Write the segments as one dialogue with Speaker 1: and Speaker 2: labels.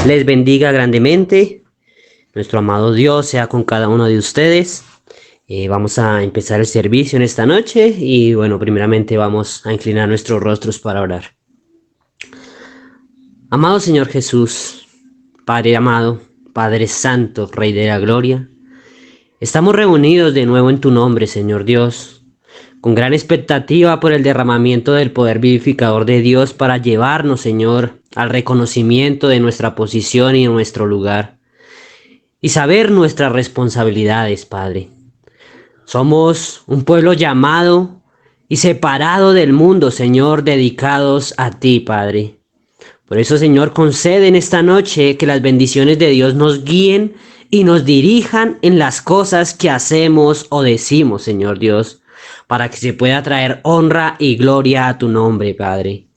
Speaker 1: les bendiga grandemente. Nuestro amado Dios sea con cada uno de ustedes. Vamos a empezar el servicio en esta noche y bueno, primeramente vamos a inclinar nuestros rostros para orar. Amado Señor Jesús, Padre amado, Padre Santo, Rey de la Gloria, estamos reunidos de nuevo en tu nombre, Señor Dios, con gran expectativa por el derramamiento del poder vivificador de Dios para llevarnos, Señor, al reconocimiento de nuestra posición y nuestro lugar y saber nuestras responsabilidades, Padre. Somos un pueblo llamado y separado del mundo, Señor, dedicados a ti, Padre. Por eso, Señor, concede en esta noche que las bendiciones de Dios nos guíen y nos dirijan en las cosas que hacemos o decimos, Señor Dios, para que se pueda traer honra y gloria a tu nombre, Padre.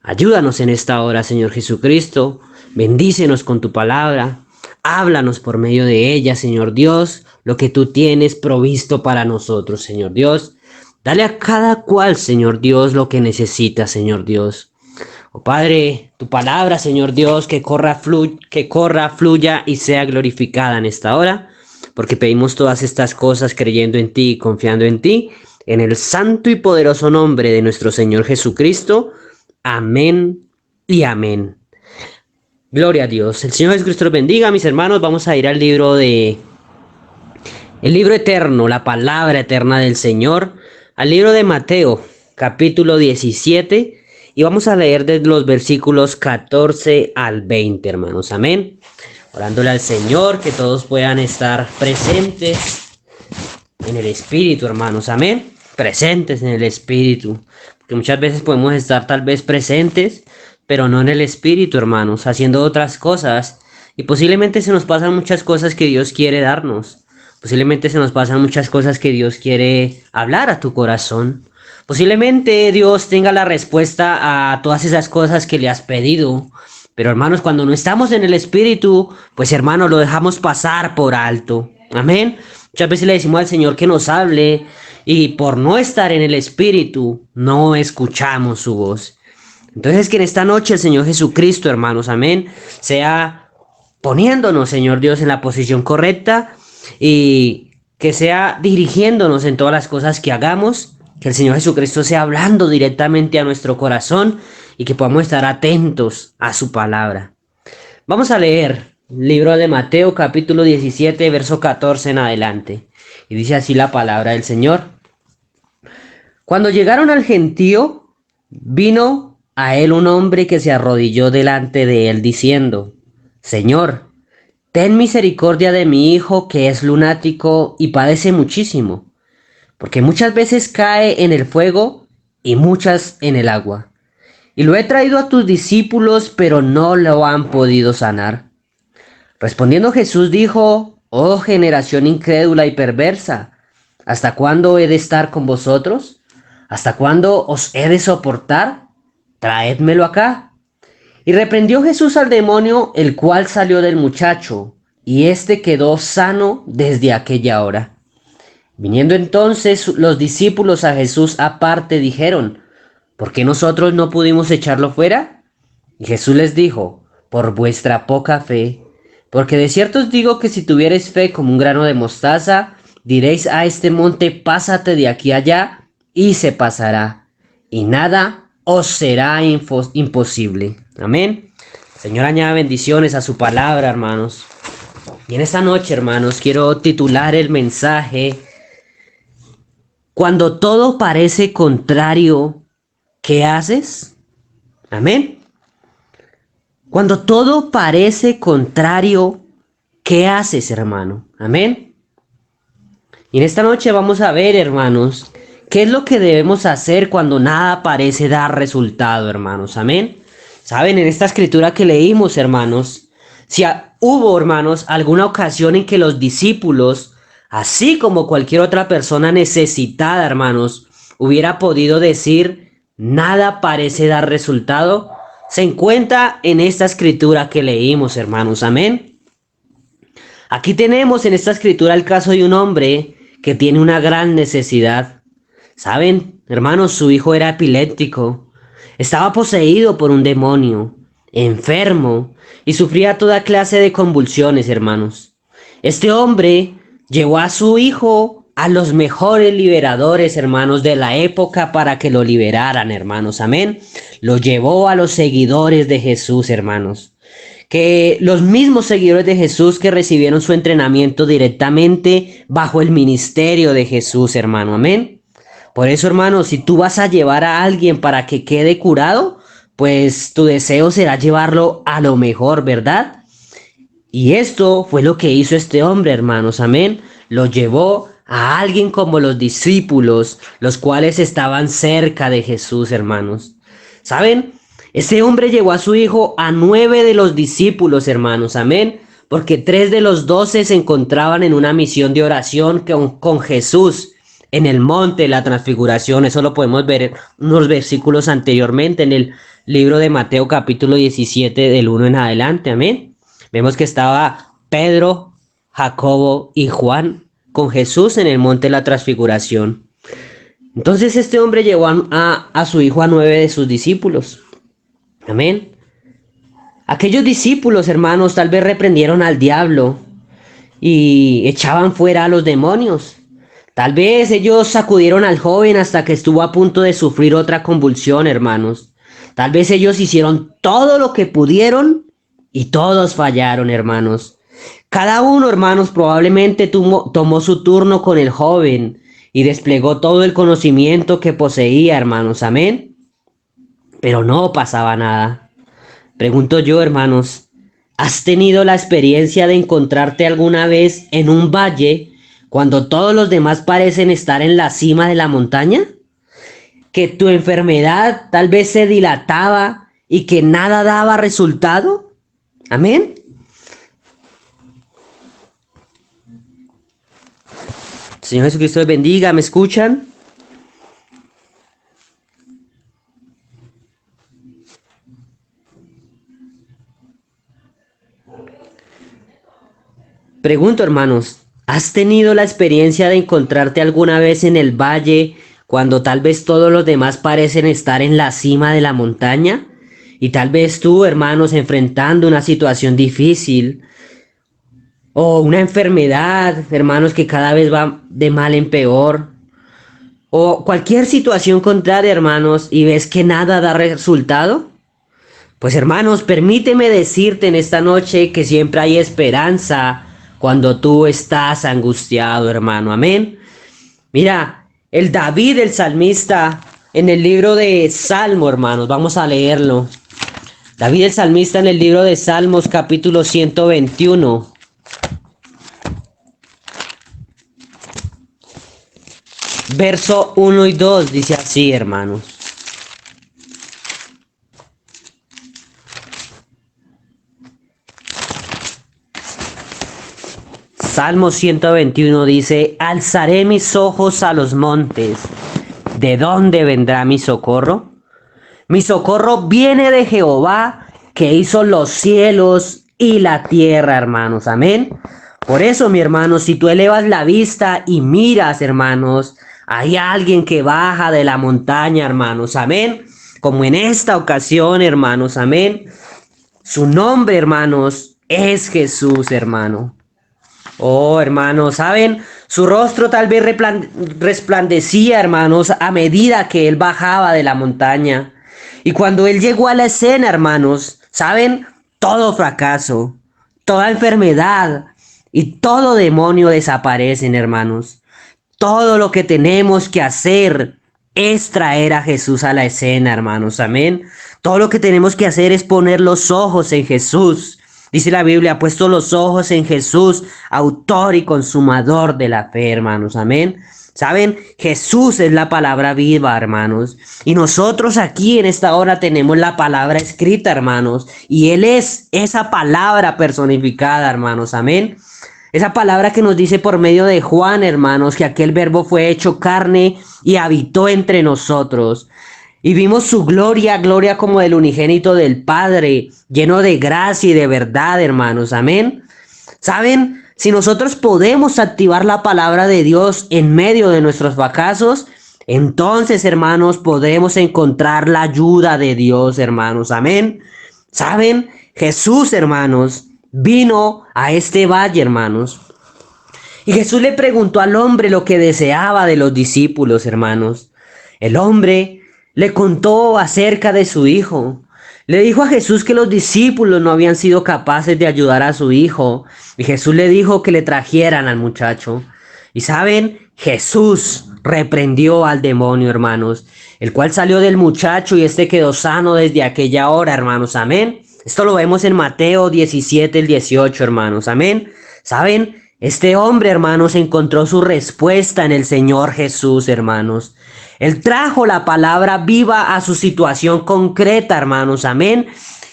Speaker 1: Ayúdanos en esta hora, Señor Jesucristo. Bendícenos con tu palabra. Háblanos por medio de ella, Señor Dios, lo que tú tienes provisto para nosotros, Señor Dios. Dale a cada cual, Señor Dios, lo que necesita, Señor Dios. Oh Padre, tu palabra, Señor Dios, que corra, fluya y sea glorificada en esta hora, porque pedimos todas estas cosas creyendo en ti y confiando en ti, en el santo y poderoso nombre de nuestro Señor Jesucristo. Amén y amén. Gloria a Dios. El Señor Jesucristo los bendiga, mis hermanos. Vamos a ir al el libro eterno, la palabra eterna del Señor, al libro de Mateo, capítulo 17. Y vamos a leer desde los versículos 14 al 20, hermanos. Amén. Orándole al Señor, que todos puedan estar presentes en el Espíritu, hermanos. Amén. Presentes en el Espíritu. Porque muchas veces podemos estar tal vez presentes, pero no en el Espíritu, hermanos, haciendo otras cosas. Y posiblemente se nos pasan muchas cosas que Dios quiere darnos. Posiblemente se nos pasan muchas cosas que Dios quiere hablar a tu corazón. Posiblemente Dios tenga la respuesta a todas esas cosas que le has pedido. Pero hermanos, cuando no estamos en el Espíritu, pues hermanos, lo dejamos pasar por alto. Amén. Muchas veces le decimos al Señor que nos hable y por no estar en el Espíritu, no escuchamos su voz. Entonces que en esta noche el Señor Jesucristo, hermanos, amén, sea poniéndonos, Señor Dios, en la posición correcta y que sea dirigiéndonos en todas las cosas que hagamos. Que el Señor Jesucristo sea hablando directamente a nuestro corazón y que podamos estar atentos a su palabra. Vamos a leer el libro de Mateo capítulo 17, verso 14 en adelante. Y dice así la palabra del Señor. Cuando llegaron al gentío, vino a él un hombre que se arrodilló delante de él diciendo: Señor, ten misericordia de mi hijo que es lunático y padece muchísimo, porque muchas veces cae en el fuego y muchas en el agua. Y lo he traído a tus discípulos, pero no lo han podido sanar. Respondiendo Jesús dijo: Oh generación incrédula y perversa, ¿hasta cuándo he de estar con vosotros? ¿Hasta cuándo os he de soportar? Traédmelo acá. Y reprendió Jesús al demonio, el cual salió del muchacho, y éste quedó sano desde aquella hora. Viniendo entonces los discípulos a Jesús aparte, dijeron: ¿Por qué nosotros no pudimos echarlo fuera? Y Jesús les dijo: Por vuestra poca fe. Porque de cierto os digo que si tuviereis fe como un grano de mostaza, diréis a este monte: pásate de aquí allá, y se pasará, y nada os será imposible. Amén. Señor, añada bendiciones a su palabra, hermanos. Y en esta noche, hermanos, quiero titular el mensaje: Cuando todo parece contrario, ¿qué haces? Amén. Cuando todo parece contrario, ¿qué haces, hermano? Amén. Y en esta noche vamos a ver, hermanos, qué es lo que debemos hacer cuando nada parece dar resultado, hermanos. Amén. Saben, en esta escritura que leímos, hermanos, si hubo, hermanos, alguna ocasión en que los discípulos, así como cualquier otra persona necesitada, hermanos, hubiera podido decir: nada parece dar resultado, se encuentra en esta escritura que leímos, hermanos. Amén. Aquí tenemos en esta escritura el caso de un hombre que tiene una gran necesidad. Saben, hermanos, su hijo era epiléptico, estaba poseído por un demonio. enfermo y sufría toda clase de convulsiones, hermanos. Este hombre llevó a su hijo a los mejores liberadores, hermanos, de la época para que lo liberaran, hermanos. Amén. Lo llevó a los seguidores de Jesús, hermanos. Que los mismos seguidores de Jesús que recibieron su entrenamiento directamente bajo el ministerio de Jesús, hermano. Amén. Por eso, hermano, si tú vas a llevar a alguien para que quede curado, pues tu deseo será llevarlo a lo mejor, ¿verdad? Y esto fue lo que hizo este hombre, hermanos, amén. Lo llevó a alguien como los discípulos, los cuales estaban cerca de Jesús, hermanos. ¿Saben? Este hombre llevó a su hijo a 9 de los discípulos, hermanos, amén. Porque 3 de los 12 se encontraban en una misión de oración con Jesús en el monte de la transfiguración. Eso lo podemos ver en unos versículos anteriormente en el libro de Mateo capítulo 17 del 1 en adelante, amén. Vemos que estaba Pedro, Jacobo y Juan con Jesús en el monte de la transfiguración. Entonces este hombre llevó a su hijo a 9 de sus discípulos. Amén. Aquellos discípulos, hermanos, tal vez reprendieron al diablo y echaban fuera a los demonios. Tal vez ellos sacudieron al joven hasta que estuvo a punto de sufrir otra convulsión, hermanos. Tal vez ellos hicieron todo lo que pudieron y todos fallaron, hermanos. Cada uno, hermanos, probablemente tomó su turno con el joven y desplegó todo el conocimiento que poseía, hermanos. Amén. Pero no pasaba nada. Pregunto yo, hermanos, ¿has tenido la experiencia de encontrarte alguna vez en un valle cuando todos los demás parecen estar en la cima de la montaña? Que tu enfermedad tal vez se dilataba y que nada daba resultado. Amén. Señor Jesucristo les bendiga, ¿me escuchan? Pregunto, hermanos, ¿has tenido la experiencia de encontrarte alguna vez en el valle cuando tal vez todos los demás parecen estar en la cima de la montaña? Y tal vez tú, hermanos, enfrentando una situación difícil o una enfermedad, hermanos, que cada vez va de mal en peor, o cualquier situación contraria, hermanos, y ves que nada da resultado. Pues, hermanos, permíteme decirte en esta noche que siempre hay esperanza cuando tú estás angustiado, hermano. Amén. Mira, el David, el salmista, en el libro de Salmo, hermanos, vamos a leerlo. David, el salmista, en el libro de Salmos, capítulo 121. Verso 1 y 2 dice así, hermanos. Salmo 121 dice: alzaré mis ojos a los montes. ¿De dónde vendrá mi socorro? Mi socorro viene de Jehová, que hizo los cielos y la tierra, hermanos. Amén. Por eso, mi hermano, si tú elevas la vista y miras, hermanos, hay alguien que baja de la montaña, hermanos. Amén. Como en esta ocasión, hermanos. Amén. Su nombre, hermanos, es Jesús, hermano. Oh, hermanos, ¿saben? Su rostro tal vez resplandecía, hermanos, a medida que él bajaba de la montaña. Y cuando él llegó a la escena, hermanos, ¿saben? Todo fracaso, toda enfermedad y todo demonio desaparecen, hermanos. Todo lo que tenemos que hacer es traer a Jesús a la escena, hermanos. Amén. Todo lo que tenemos que hacer es poner los ojos en Jesús. Dice la Biblia: ha puesto los ojos en Jesús, autor y consumador de la fe, hermanos. Amén. ¿Saben? Jesús es la palabra viva, hermanos. Y nosotros aquí en esta hora tenemos la palabra escrita, hermanos. Y Él es esa palabra personificada, hermanos. Amén. Esa palabra que nos dice por medio de Juan, hermanos, que aquel verbo fue hecho carne y habitó entre nosotros. Y vimos su gloria, gloria como del unigénito del Padre, lleno de gracia y de verdad, hermanos. Amén. ¿Saben? Si nosotros podemos activar la palabra de Dios en medio de nuestros fracasos, entonces, hermanos, podemos encontrar la ayuda de Dios, hermanos. Amén. ¿Saben? Jesús, hermanos, vino a este valle, hermanos. Y Jesús le preguntó al hombre lo que deseaba de los discípulos, hermanos. El hombre le contó acerca de su hijo. Le dijo a Jesús que los discípulos no habían sido capaces de ayudar a su hijo. Y Jesús le dijo que le trajeran al muchacho. Y saben, Jesús reprendió al demonio, hermanos, el cual salió del muchacho y este quedó sano desde aquella hora, hermanos. Amén. Esto lo vemos en Mateo 17, el 18, hermanos. Amén. ¿Saben? Este hombre, hermanos, encontró su respuesta en el Señor Jesús, hermanos. Él trajo la palabra viva a su situación concreta, hermanos. Amén.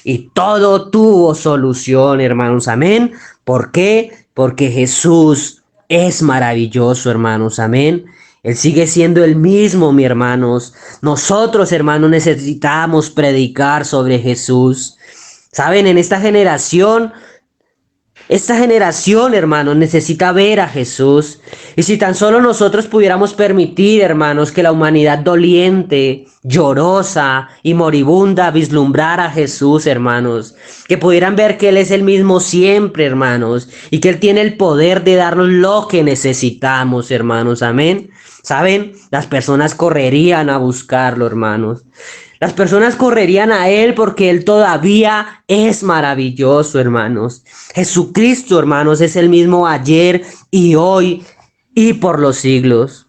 Speaker 1: Y todo tuvo solución, hermanos. Amén. ¿Por qué? Porque Jesús es maravilloso, hermanos. Amén. Él sigue siendo el mismo, mis hermanos. Nosotros, hermanos, necesitamos predicar sobre Jesús. Saben, en esta generación, hermanos, necesita ver a Jesús. Y si tan solo nosotros pudiéramos permitir, hermanos, que la humanidad doliente, llorosa y moribunda vislumbrara a Jesús, hermanos, que pudieran ver que Él es el mismo siempre, hermanos, y que Él tiene el poder de darnos lo que necesitamos, hermanos. Amén. ¿Saben? Las personas correrían a buscarlo, hermanos. Las personas correrían a Él porque Él todavía es maravilloso, hermanos. Jesucristo, hermanos, es el mismo ayer y hoy y por los siglos.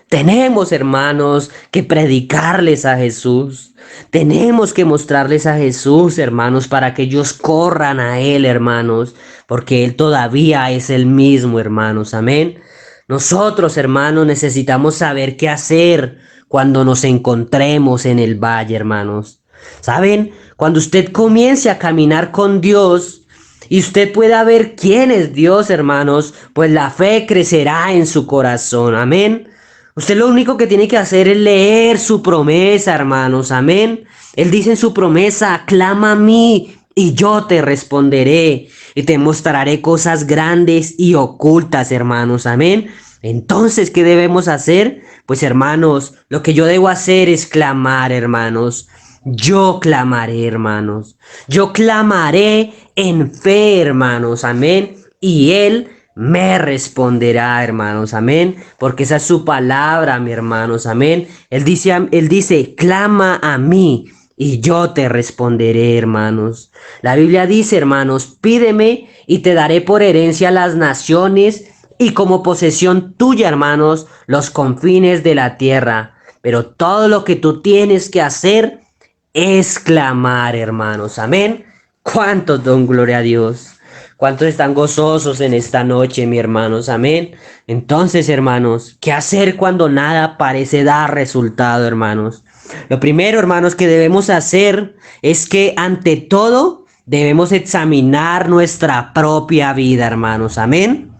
Speaker 1: Tenemos, hermanos, que predicarles a Jesús. Tenemos que mostrarles a Jesús, hermanos, para que ellos corran a Él, hermanos, porque Él todavía es el mismo, hermanos. Amén. Nosotros, hermanos, necesitamos saber qué hacer cuando nos encontremos en el valle, hermanos. ¿Saben? Cuando usted comience a caminar con Dios y usted pueda ver quién es Dios, hermanos, pues la fe crecerá en su corazón. Amén. Usted lo único que tiene que hacer es leer su promesa, hermanos. Amén. Él dice en su promesa: clama a mí y yo te responderé y te mostraré cosas grandes y ocultas, hermanos. Amén. Entonces, ¿qué debemos hacer? Pues, hermanos, lo que yo debo hacer es clamar, hermanos. Yo clamaré, hermanos. Yo clamaré en fe, hermanos. Amén. Y Él me responderá, hermanos. Amén. Porque esa es su palabra, mis hermanos. Amén. Él dice, clama a mí y yo te responderé, hermanos. La Biblia dice, hermanos, pídeme y te daré por herencia las naciones y como posesión tuya, hermanos, los confines de la tierra. Pero todo lo que tú tienes que hacer es clamar, hermanos. Amén. ¿Cuántos don gloria a Dios? ¿Cuántos están gozosos en esta noche, mis hermanos? Amén. Entonces, hermanos, ¿qué hacer cuando nada parece dar resultado, hermanos? Lo primero, hermanos, que debemos hacer es que ante todo debemos examinar nuestra propia vida, hermanos. Amén.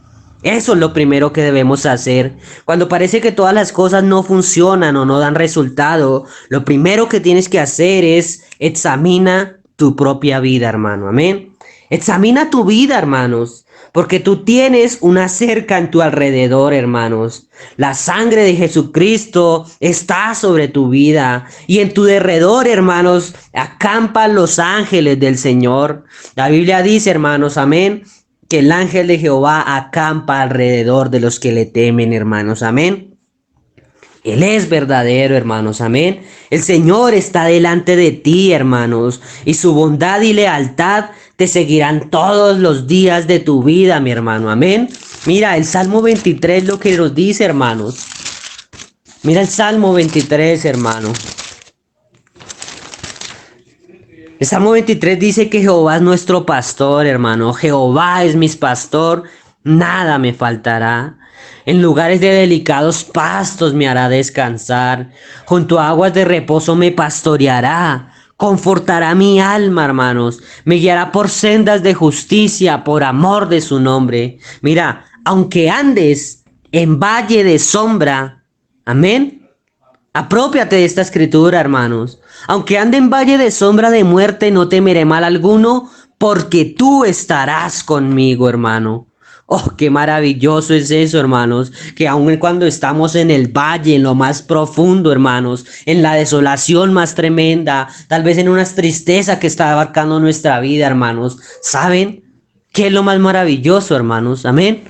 Speaker 1: Eso es lo primero que debemos hacer. Cuando parece que todas las cosas no funcionan o no dan resultado, lo primero que tienes que hacer es examina tu propia vida, hermano. Amén. Examina tu vida, hermanos, porque tú tienes una cerca en tu alrededor, hermanos. La sangre de Jesucristo está sobre tu vida y en tu derredor, hermanos, acampan los ángeles del Señor. La Biblia dice, hermanos, amén, que el ángel de Jehová acampa alrededor de los que le temen, hermanos. Amén. Él es verdadero, hermanos. Amén. El Señor está delante de ti, hermanos, y su bondad y lealtad te seguirán todos los días de tu vida, mi hermano. Amén. Mira, el Salmo 23 lo que nos dice, hermanos. Mira el Salmo 23, hermano. El Salmo 23 dice que Jehová es nuestro pastor, hermano. Jehová es mi pastor, nada me faltará. En lugares de delicados pastos me hará descansar. Junto a aguas de reposo me pastoreará. Confortará mi alma, hermanos. Me guiará por sendas de justicia, por amor de su nombre. Mira, aunque andes en valle de sombra, amén. Aprópiate de esta escritura, hermanos. Aunque ande en valle de sombra de muerte, no temeré mal alguno, porque tú estarás conmigo, hermano. Oh, qué maravilloso es eso, hermanos, que aun cuando estamos en el valle, en lo más profundo, hermanos, en la desolación más tremenda, tal vez en una tristeza que está abarcando nuestra vida, hermanos, ¿saben qué es lo más maravilloso, hermanos? Amén.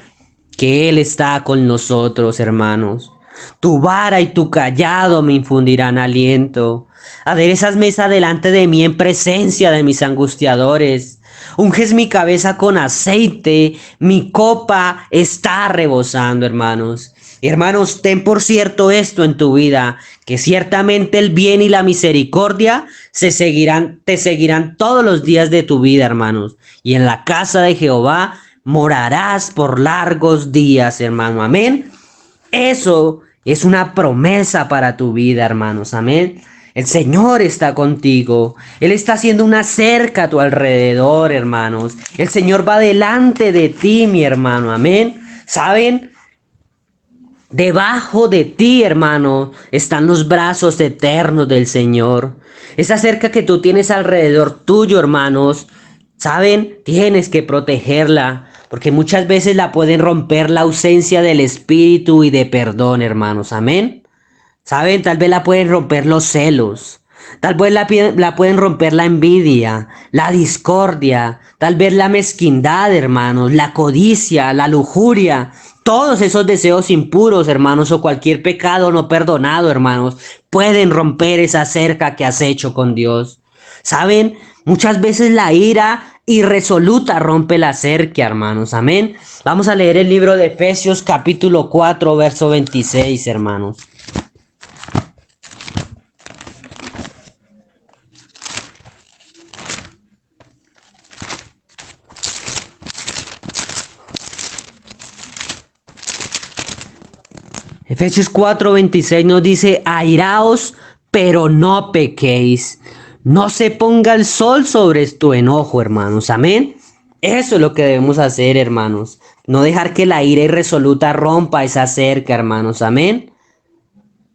Speaker 1: Que Él está con nosotros, hermanos. Tu vara y tu callado me infundirán aliento. Aderezas mesa delante de mí en presencia de mis angustiadores. Unges mi cabeza con aceite, mi copa está rebosando, hermanos. Hermanos, ten por cierto esto en tu vida, que ciertamente el bien y la misericordia te seguirán todos los días de tu vida, hermanos. Y en la casa de Jehová morarás por largos días, hermano. Amén. Eso es una promesa para tu vida, hermanos. Amén. El Señor está contigo. Él está haciendo una cerca a tu alrededor, hermanos. El Señor va delante de ti, mi hermano. Amén. ¿Saben? Debajo de ti, hermano, están los brazos eternos del Señor. Esa cerca que tú tienes alrededor tuyo, hermanos, ¿saben? Tienes que protegerla, porque muchas veces la pueden romper la ausencia del Espíritu y de perdón, hermanos. Amén. ¿Saben? Tal vez la pueden romper los celos. Tal vez la pueden romper la envidia, la discordia, tal vez la mezquindad, hermanos, la codicia, la lujuria, todos esos deseos impuros, hermanos, o cualquier pecado no perdonado, hermanos, pueden romper esa cerca que has hecho con Dios. ¿Saben? Muchas veces la ira irresoluta rompe la cerca, hermanos. Amén. Vamos a leer el libro de Efesios capítulo 4, verso 26, hermanos. Efesios 4:26 nos dice, airaos, pero no pequéis. No se ponga el sol sobre tu enojo, hermanos. Amén. Eso es lo que debemos hacer, hermanos. No dejar que la ira irresoluta rompa esa cerca, hermanos. Amén.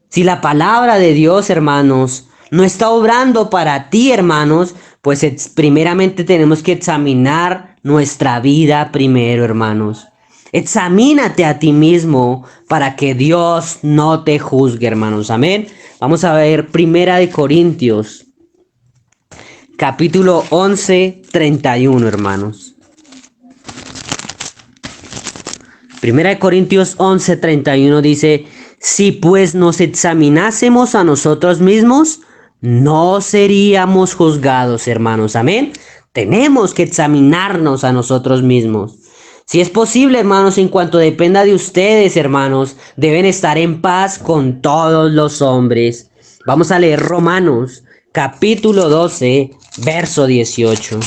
Speaker 1: Si la palabra de Dios, hermanos, no está obrando para ti, hermanos, pues primeramente tenemos que examinar nuestra vida primero, hermanos. Examínate a ti mismo para que Dios no te juzgue, hermanos. Amén. Vamos a ver Primera de Corintios, capítulo 11, 31, hermanos. Primera de Corintios 11, 31 dice, si pues nos examinásemos a nosotros mismos, no seríamos juzgados, hermanos. Amén. Tenemos que examinarnos a nosotros mismos. Si es posible, hermanos, en cuanto dependa de ustedes, hermanos, deben estar en paz con todos los hombres. Vamos a leer Romanos, capítulo 12, verso 18.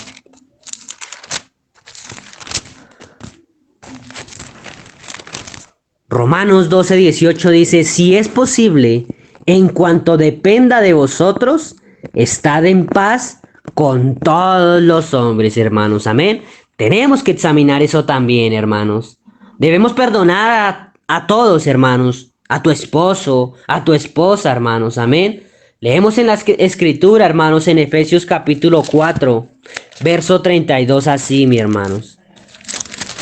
Speaker 1: Romanos 12, 18 dice, si es posible, en cuanto dependa de vosotros, estad en paz con todos los hombres, hermanos. Amén. Tenemos que examinar eso también, hermanos. Debemos perdonar a todos, hermanos. A tu esposo, a tu esposa, hermanos. Amén. Leemos en la escritura, hermanos, en Efesios capítulo 4, verso 32 así, mi hermanos.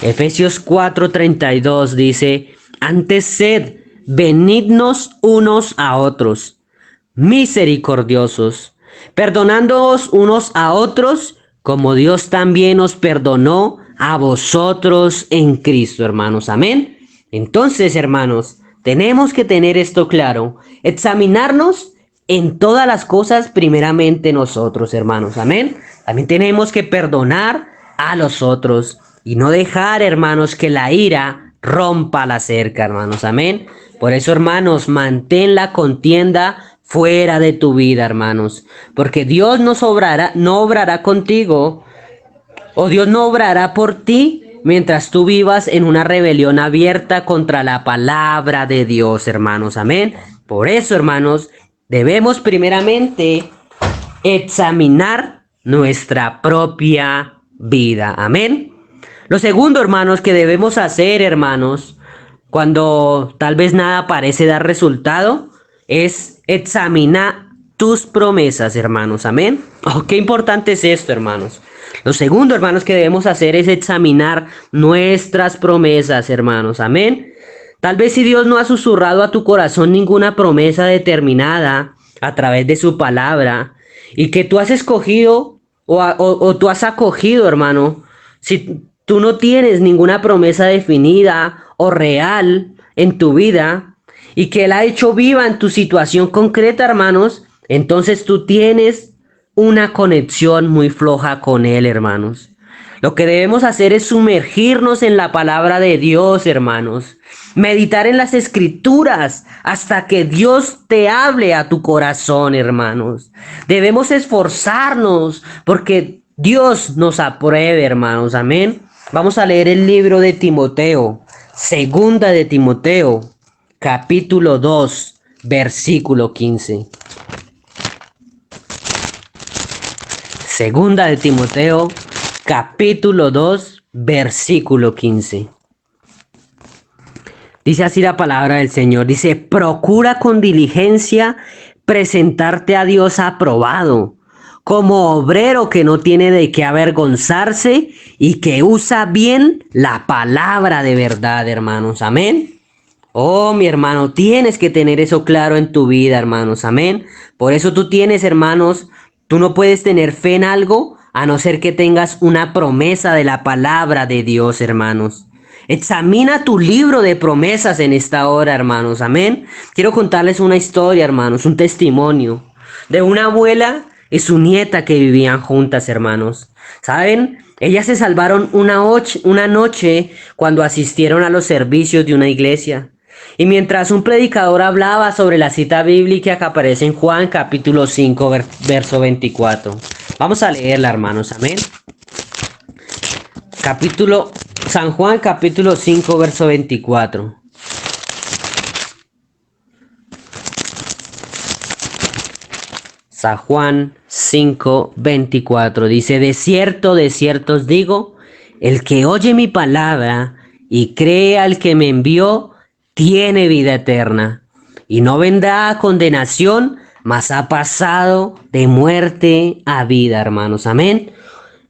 Speaker 1: Efesios 4:32 dice, antes sed benignos unos a otros, misericordiosos, perdonándoos unos a otros, como Dios también os perdonó a vosotros en Cristo, hermanos. Amén. Entonces, hermanos, tenemos que tener esto claro, examinarnos en todas las cosas, primeramente nosotros, hermanos. Amén. También tenemos que perdonar a los otros y no dejar, hermanos, que la ira rompa la cerca, hermanos. Amén. Por eso, hermanos, mantén la contienda fuera de tu vida, hermanos. Porque Dios no obrará contigo, o Dios no obrará por ti mientras tú vivas en una rebelión abierta contra la palabra de Dios, hermanos. Amén. Por eso, hermanos, debemos primeramente examinar nuestra propia vida. Amén. Lo segundo, hermanos, que debemos hacer, hermanos, cuando tal vez nada parece dar resultado, es examinar tus promesas, hermanos. Amén. Oh, qué importante es esto, hermanos. Lo segundo, hermanos, que debemos hacer es examinar nuestras promesas, hermanos. Amén. Tal vez si Dios no ha susurrado a tu corazón ninguna promesa determinada a través de su palabra y que tú has escogido o tú has acogido, hermano, si tú no tienes ninguna promesa definida o real en tu vida y que Él ha hecho viva en tu situación concreta, hermanos, entonces tú tienes una conexión muy floja con Él, hermanos. Lo que debemos hacer es sumergirnos en la palabra de Dios, hermanos. Meditar en las escrituras hasta que Dios te hable a tu corazón, hermanos. Debemos esforzarnos porque Dios nos apruebe, hermanos. Amén. Vamos a leer el libro de Timoteo, segunda de Timoteo, capítulo 2, versículo 15. Segunda de Timoteo, capítulo 2, versículo 15. Dice así la palabra del Señor. Dice, procura con diligencia presentarte a Dios aprobado, como obrero que no tiene de qué avergonzarse y que usa bien la palabra de verdad, hermanos. Amén. Oh, mi hermano, tienes que tener eso claro en tu vida, hermanos. Amén. Por eso tú tienes, hermanos, tú no puedes tener fe en algo a no ser que tengas una promesa de la palabra de Dios, hermanos. Examina tu libro de promesas en esta hora, hermanos. Amén. Quiero contarles una historia, hermanos, un testimonio de una abuela y su nieta que vivían juntas, hermanos. ¿Saben? Ellas se salvaron una noche cuando asistieron a los servicios de una iglesia. Y mientras un predicador hablaba sobre la cita bíblica que aparece en Juan capítulo 5, verso 24. Vamos a leerla, hermanos. Amén. San Juan capítulo 5, verso 24. San Juan 5, 24 dice, de cierto os digo, el que oye mi palabra y cree al que me envió, tiene vida eterna, y no vendrá a condenación, mas ha pasado de muerte a vida, hermanos. Amén.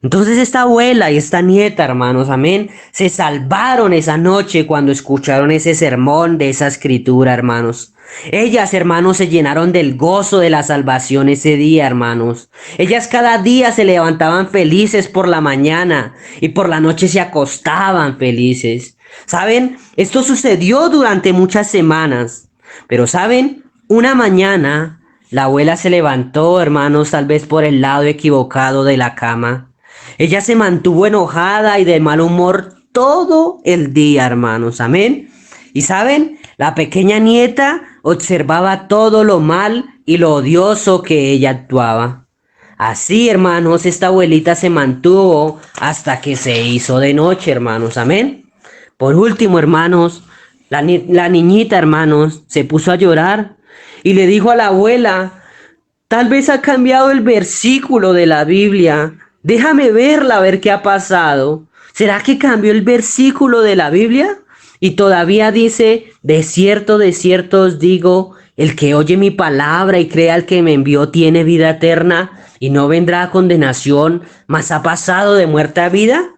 Speaker 1: Entonces esta abuela y esta nieta, hermanos, amén, se salvaron esa noche cuando escucharon ese sermón de esa escritura, hermanos. Ellas, hermanos, se llenaron del gozo de la salvación ese día, hermanos. Ellas cada día se levantaban felices por la mañana y por la noche se acostaban felices. ¿Saben? Esto sucedió durante muchas semanas. Pero, ¿saben? Una mañana la abuela se levantó, hermanos, tal vez por el lado equivocado de la cama. Ella se mantuvo enojada y de mal humor todo el día, hermanos. Amén. Y saben, la pequeña nieta observaba todo lo mal y lo odioso que ella actuaba. Así, hermanos, esta abuelita se mantuvo hasta que se hizo de noche, hermanos. Amén. Por último, hermanos, la niñita, hermanos, se puso a llorar y le dijo a la abuela, tal vez ha cambiado el versículo de la Biblia. Déjame verla, a ver qué ha pasado. ¿Será que cambió el versículo de la Biblia? Y todavía dice, de cierto os digo, el que oye mi palabra y cree al que me envió tiene vida eterna y no vendrá a condenación, mas ha pasado de muerte a vida.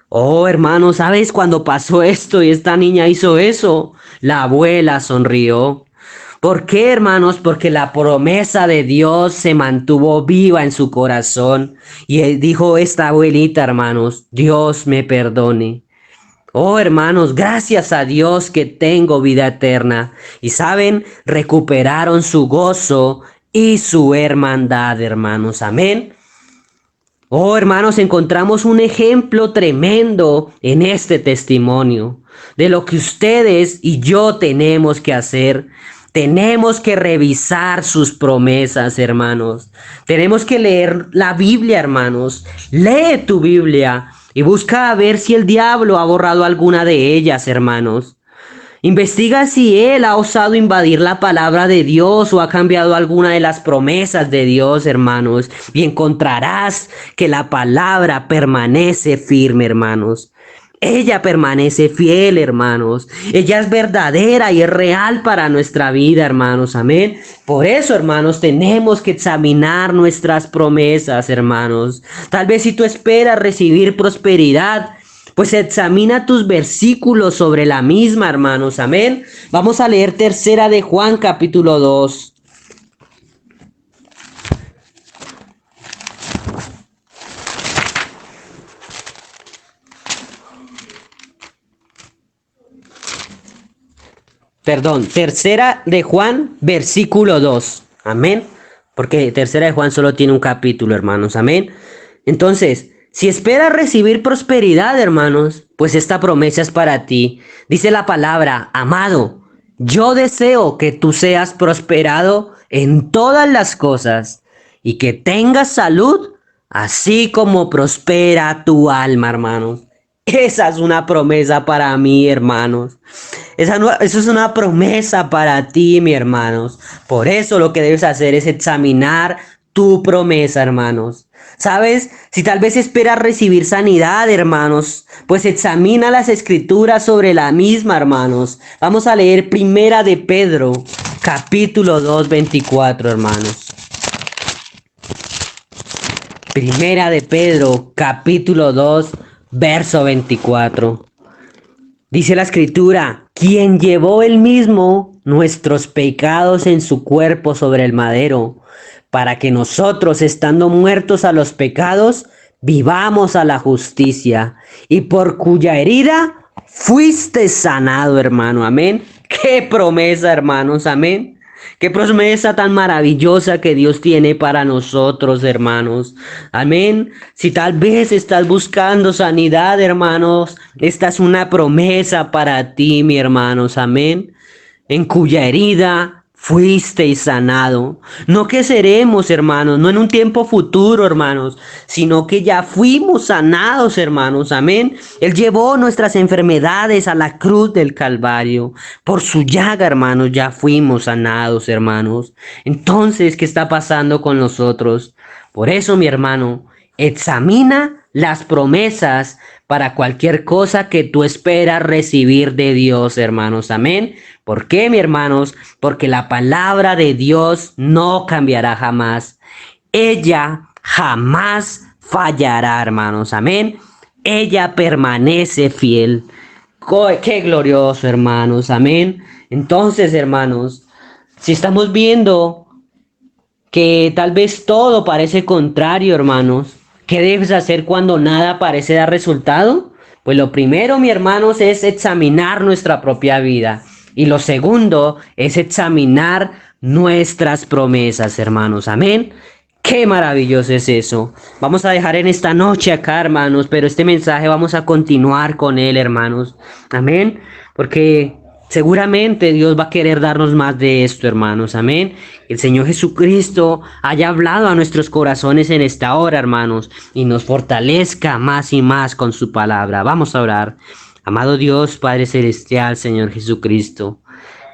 Speaker 1: Oh, hermano, ¿sabes cuando pasó esto y esta niña hizo eso? La abuela sonrió. ¿Por qué, hermanos? Porque la promesa de Dios se mantuvo viva en su corazón. Y dijo esta abuelita, hermanos, Dios me perdone. Oh, hermanos, gracias a Dios que tengo vida eterna. Y saben, recuperaron su gozo y su hermandad, hermanos. Amén. Oh, hermanos, encontramos un ejemplo tremendo en este testimonio de lo que ustedes y yo tenemos que hacer. Tenemos que revisar sus promesas, hermanos. Tenemos que leer la Biblia, hermanos. Lee tu Biblia y busca a ver si el diablo ha borrado alguna de ellas, hermanos. Investiga si él ha osado invadir la palabra de Dios o ha cambiado alguna de las promesas de Dios, hermanos. Y encontrarás que la palabra permanece firme, hermanos. Ella permanece fiel, hermanos. Ella es verdadera y es real para nuestra vida, hermanos. Amén. Por eso, hermanos, tenemos que examinar nuestras promesas, hermanos. Tal vez si tú esperas recibir prosperidad, pues examina tus versículos sobre la misma, hermanos. Amén. Vamos a leer tercera de Juan, capítulo 2. Perdón, tercera de Juan, versículo 2. Amén. Porque tercera de Juan solo tiene un capítulo, hermanos. Amén. Entonces, si esperas recibir prosperidad, hermanos, pues esta promesa es para ti. Dice la palabra, amado, yo deseo que tú seas prosperado en todas las cosas y que tengas salud, así como prospera tu alma, hermanos. Esa es una promesa para mí, hermanos. Eso es una promesa para ti, mi hermanos. Por eso lo que debes hacer es examinar tu promesa, hermanos. ¿Sabes? Si tal vez esperas recibir sanidad, hermanos, pues examina las escrituras sobre la misma, hermanos. Vamos a leer Primera de Pedro, capítulo 2, 24, hermanos. Primera de Pedro, capítulo 2, verso 24. Dice la escritura, quien llevó él mismo nuestros pecados en su cuerpo sobre el madero, para que nosotros, estando muertos a los pecados, vivamos a la justicia, y por cuya herida fuiste sanado, hermano. Amén. Qué promesa, hermanos. Amén. Qué promesa tan maravillosa que Dios tiene para nosotros, hermanos. Amén. Si tal vez estás buscando sanidad, hermanos, esta es una promesa para ti, mi hermanos. Amén. En cuya herida fuisteis sanado. No que seremos, hermanos, no en un tiempo futuro, hermanos, sino que ya fuimos sanados, hermanos. Amén. Él llevó nuestras enfermedades a la cruz del Calvario. Por su llaga, hermanos, ya fuimos sanados, hermanos. Entonces, ¿qué está pasando con nosotros? Por eso, mi hermano, examina las promesas para cualquier cosa que tú esperas recibir de Dios, hermanos. Amén. ¿Por qué, mi hermanos? Porque la palabra de Dios no cambiará jamás. Ella jamás fallará, hermanos. Amén. Ella permanece fiel. Qué glorioso, hermanos. Amén. Entonces, hermanos, si estamos viendo que tal vez todo parece contrario, hermanos, ¿qué debes hacer cuando nada parece dar resultado? Pues lo primero, mi hermanos, es examinar nuestra propia vida. Y lo segundo es examinar nuestras promesas, hermanos. Amén. Qué maravilloso es eso. Vamos a dejar en esta noche acá, hermanos, pero este mensaje vamos a continuar con él, hermanos. Amén. Porque seguramente Dios va a querer darnos más de esto, hermanos. Amén. Que el Señor Jesucristo haya hablado a nuestros corazones en esta hora, hermanos, y nos fortalezca más y más con su palabra. Vamos a orar. Amado Dios, Padre Celestial, Señor Jesucristo.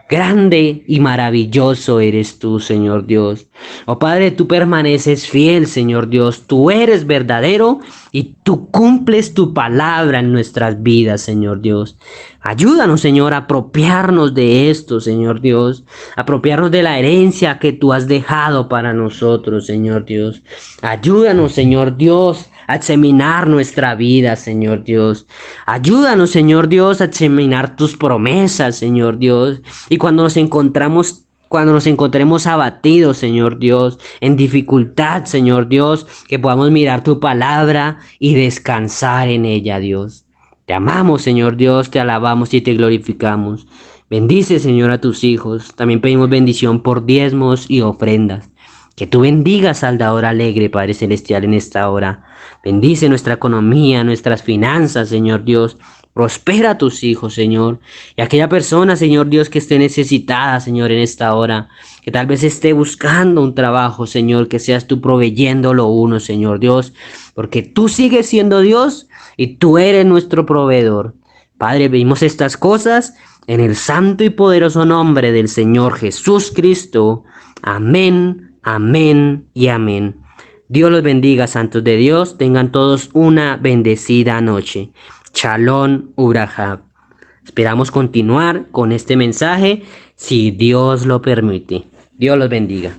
Speaker 1: Grande y maravilloso eres tú, Señor Dios. Oh Padre, tú permaneces fiel, Señor Dios. Tú eres verdadero y tú cumples tu palabra en nuestras vidas, Señor Dios. Ayúdanos, Señor, a apropiarnos de esto, Señor Dios. Apropiarnos de la herencia que tú has dejado para nosotros, Señor Dios. Ayúdanos, Señor Dios, a examinar nuestra vida, Señor Dios. Ayúdanos, Señor Dios, a examinar tus promesas, Señor Dios. Y cuando nos encontremos abatidos, Señor Dios, en dificultad, Señor Dios, que podamos mirar tu palabra y descansar en ella, Dios. Te amamos, Señor Dios, te alabamos y te glorificamos. Bendice, Señor, a tus hijos. También pedimos bendición por diezmos y ofrendas. Que tú bendigas al dador alegre, Padre Celestial, en esta hora. Bendice nuestra economía, nuestras finanzas, Señor Dios. Prospera a tus hijos, Señor. Y aquella persona, Señor Dios, que esté necesitada, Señor, en esta hora. Que tal vez esté buscando un trabajo, Señor. Que seas tú proveyendo lo uno, Señor Dios. Porque tú sigues siendo Dios y tú eres nuestro proveedor. Padre, pedimos estas cosas en el santo y poderoso nombre del Señor Jesús Cristo. Amén. Amén y amén. Dios los bendiga, santos de Dios. Tengan todos una bendecida noche. Shalom Uraja. Esperamos continuar con este mensaje si Dios lo permite. Dios los bendiga.